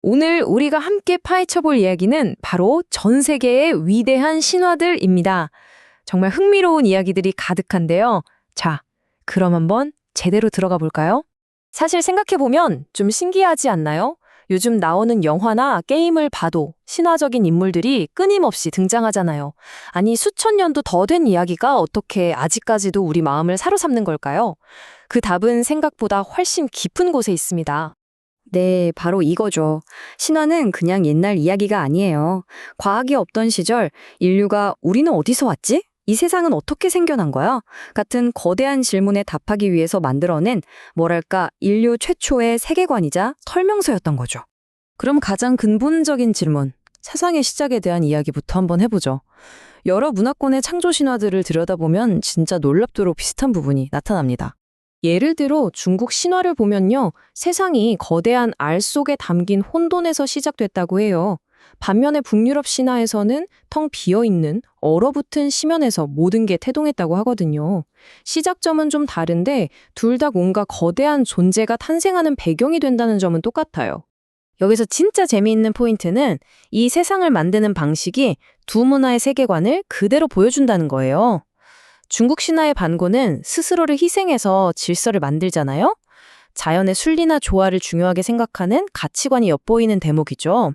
오늘 우리가 함께 파헤쳐볼 이야기는 바로 전 세계의 위대한 신화들입니다. 정말 흥미로운 이야기들이 가득한데요. 자, 그럼 한번 제대로 들어가 볼까요? 사실 생각해보면 좀 신기하지 않나요? 요즘 나오는 영화나 게임을 봐도 신화적인 인물들이 끊임없이 등장하잖아요. 아니, 수천 년도 더 된 이야기가 어떻게 아직까지도 우리 마음을 사로잡는 걸까요? 그 답은 생각보다 훨씬 깊은 곳에 있습니다. 네, 바로 이거죠. 신화는 그냥 옛날 이야기가 아니에요. 과학이 없던 시절 인류가 우리는 어디서 왔지? 이 세상은 어떻게 생겨난 거야? 같은 거대한 질문에 답하기 위해서 만들어낸 뭐랄까 인류 최초의 세계관이자 설명서였던 거죠. 그럼 가장 근본적인 질문, 세상의 시작에 대한 이야기부터 한번 해보죠. 여러 문화권의 창조 신화들을 들여다보면 진짜 놀랍도록 비슷한 부분이 나타납니다. 예를 들어 중국 신화를 보면요, 세상이 거대한 알 속에 담긴 혼돈에서 시작됐다고 해요. 반면에 북유럽 신화에서는 텅 비어있는 얼어붙은 심연에서 모든 게 태동했다고 하거든요. 시작점은 좀 다른데 둘 다 뭔가 거대한 존재가 탄생하는 배경이 된다는 점은 똑같아요. 여기서 진짜 재미있는 포인트는 이 세상을 만드는 방식이 두 문화의 세계관을 그대로 보여준다는 거예요. 중국 신화의 반고는 스스로를 희생해서 질서를 만들잖아요? 자연의 순리나 조화를 중요하게 생각하는 가치관이 엿보이는 대목이죠.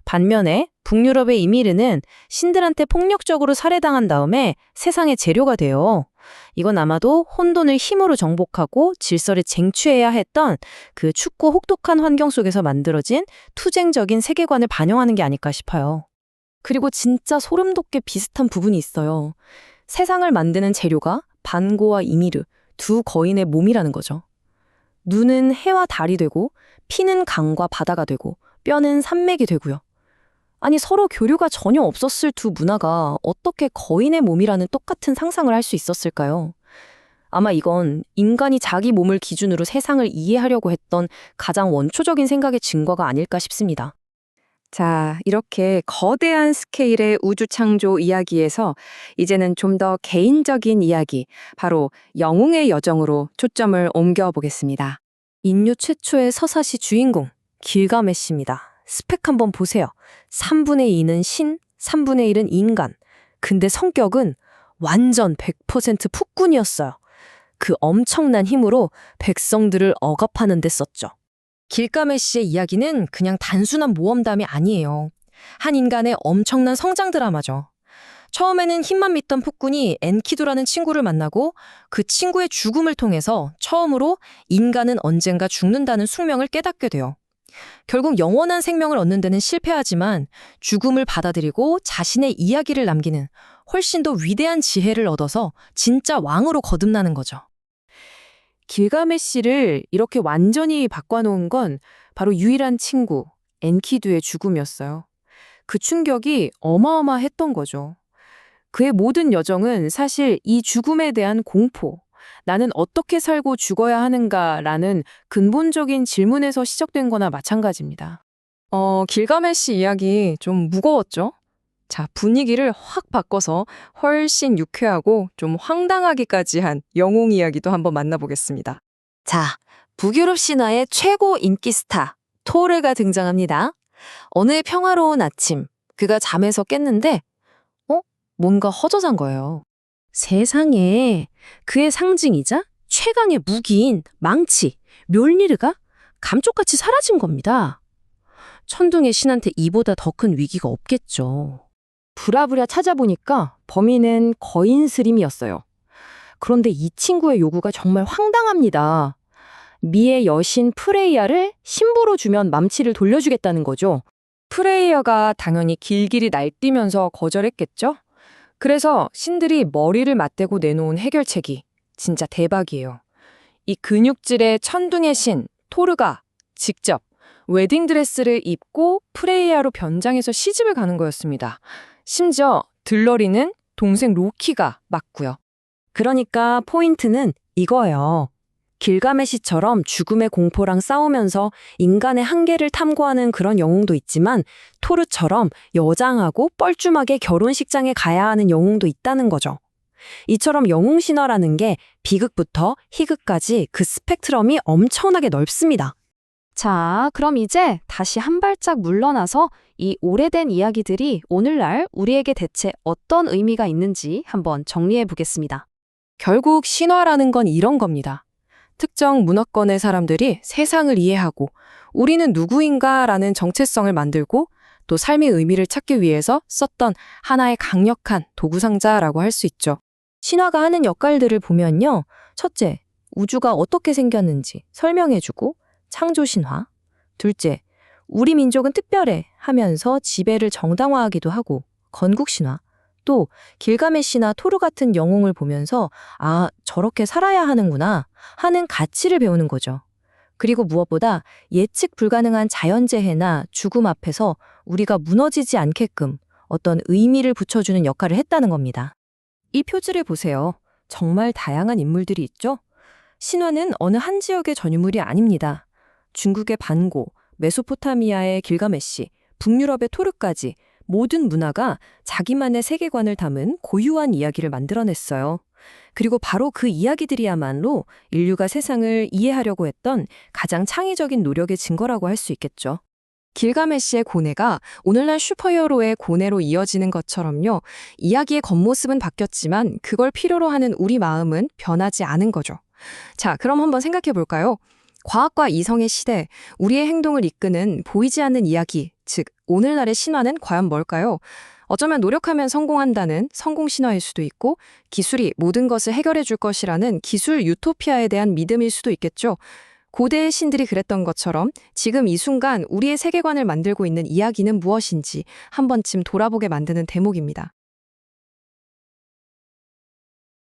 반면에 북유럽의 이미르는 신들한테 폭력적으로 살해당한 다음에 세상의 재료가 돼요. 이건 아마도 혼돈을 힘으로 정복하고 질서를 쟁취해야 했던 그 춥고 혹독한 환경 속에서 만들어진 투쟁적인 세계관을 반영하는 게 아닐까 싶어요. 그리고 진짜 소름 돋게 비슷한 부분이 있어요. 세상을 만드는 재료가 반고와 이미르, 두 거인의 몸이라는 거죠. 눈은 해와 달이 되고, 피는 강과 바다가 되고, 뼈는 산맥이 되고요. 아니, 서로 교류가 전혀 없었을 두 문화가 어떻게 거인의 몸이라는 똑같은 상상을 할 수 있었을까요? 아마 이건 인간이 자기 몸을 기준으로 세상을 이해하려고 했던 가장 원초적인 생각의 증거가 아닐까 싶습니다. 자, 이렇게 거대한 스케일의 우주 창조 이야기에서 이제는 좀 더 개인적인 이야기, 바로 영웅의 여정으로 초점을 옮겨 보겠습니다. 인류 최초의 서사시 주인공, 길가메시입니다. 스펙 한번 보세요. 3분의 2는 신, 3분의 1은 인간. 근데 성격은 완전 100% 폭군이었어요. 그 엄청난 힘으로 백성들을 억압하는 데 썼죠. 길가메시의 이야기는 그냥 단순한 모험담이 아니에요. 한 인간의 엄청난 성장 드라마죠. 처음에는 힘만 믿던 폭군이 엔키두라는 친구를 만나고 그 친구의 죽음을 통해서 처음으로 인간은 언젠가 죽는다는 숙명을 깨닫게 돼요. 결국 영원한 생명을 얻는 데는 실패하지만 죽음을 받아들이고 자신의 이야기를 남기는 훨씬 더 위대한 지혜를 얻어서 진짜 왕으로 거듭나는 거죠. 길가메시를 이렇게 완전히 바꿔놓은 건 바로 유일한 친구, 엔키두의 죽음이었어요. 그 충격이 어마어마했던 거죠. 그의 모든 여정은 사실 이 죽음에 대한 공포, 나는 어떻게 살고 죽어야 하는가라는 근본적인 질문에서 시작된 거나 마찬가지입니다. 길가메시 이야기 좀 무거웠죠? 자, 분위기를 확 바꿔서 훨씬 유쾌하고 좀 황당하기까지 한 영웅 이야기도 한번 만나보겠습니다. 자, 북유럽 신화의 최고 인기 스타, 토르가 등장합니다. 어느 평화로운 아침, 그가 잠에서 깼는데 뭔가 허전한 거예요. 세상에 그의 상징이자 최강의 무기인 망치, 묠니르가 감쪽같이 사라진 겁니다. 천둥의 신한테 이보다 더 큰 위기가 없겠죠. 부랴부랴 찾아보니까 범인은 거인 스림이었어요. 그런데 이 친구의 요구가 정말 황당합니다. 미의 여신 프레이야를 신부로 주면 망치를 돌려주겠다는 거죠. 프레이야가 당연히 길길이 날뛰면서 거절했겠죠? 그래서 신들이 머리를 맞대고 내놓은 해결책이 진짜 대박이에요. 이 근육질의 천둥의 신, 토르가 직접 웨딩드레스를 입고 프레이야로 변장해서 시집을 가는 거였습니다. 심지어 들러리는 동생 로키가 맞고요. 그러니까 포인트는 이거예요. 길가메시처럼 죽음의 공포랑 싸우면서 인간의 한계를 탐구하는 그런 영웅도 있지만 토르처럼 여장하고 뻘쭘하게 결혼식장에 가야 하는 영웅도 있다는 거죠. 이처럼 영웅 신화라는 게 비극부터 희극까지 그 스펙트럼이 엄청나게 넓습니다. 자, 그럼 이제 다시 한 발짝 물러나서 이 오래된 이야기들이 오늘날 우리에게 대체 어떤 의미가 있는지 한번 정리해 보겠습니다. 결국 신화라는 건 이런 겁니다. 특정 문화권의 사람들이 세상을 이해하고 우리는 누구인가라는 정체성을 만들고 또 삶의 의미를 찾기 위해서 썼던 하나의 강력한 도구상자라고 할 수 있죠. 신화가 하는 역할들을 보면요. 첫째, 우주가 어떻게 생겼는지 설명해주고 창조 신화. 둘째, 우리 민족은 특별해 하면서 지배를 정당화하기도 하고 건국 신화. 또 길가메시나 토르 같은 영웅을 보면서 아, 저렇게 살아야 하는구나 하는 가치를 배우는 거죠. 그리고 무엇보다 예측 불가능한 자연재해나 죽음 앞에서 우리가 무너지지 않게끔 어떤 의미를 붙여주는 역할을 했다는 겁니다. 이 표지를 보세요. 정말 다양한 인물들이 있죠? 신화는 어느 한 지역의 전유물이 아닙니다. 중국의 반고, 메소포타미아의 길가메시, 북유럽의 토르까지 모든 문화가 자기만의 세계관을 담은 고유한 이야기를 만들어냈어요. 그리고 바로 그 이야기들이야말로 인류가 세상을 이해하려고 했던 가장 창의적인 노력의 증거라고 할 수 있겠죠. 길가메시의 고뇌가 오늘날 슈퍼히어로의 고뇌로 이어지는 것처럼요. 이야기의 겉모습은 바뀌었지만 그걸 필요로 하는 우리 마음은 변하지 않은 거죠. 자, 그럼 한번 생각해 볼까요? 과학과 이성의 시대, 우리의 행동을 이끄는 보이지 않는 이야기, 즉 오늘날의 신화는 과연 뭘까요? 어쩌면 노력하면 성공한다는 성공 신화일 수도 있고 기술이 모든 것을 해결해 줄 것이라는 기술 유토피아에 대한 믿음일 수도 있겠죠. 고대의 신들이 그랬던 것처럼 지금 이 순간 우리의 세계관을 만들고 있는 이야기는 무엇인지 한 번쯤 돌아보게 만드는 대목입니다.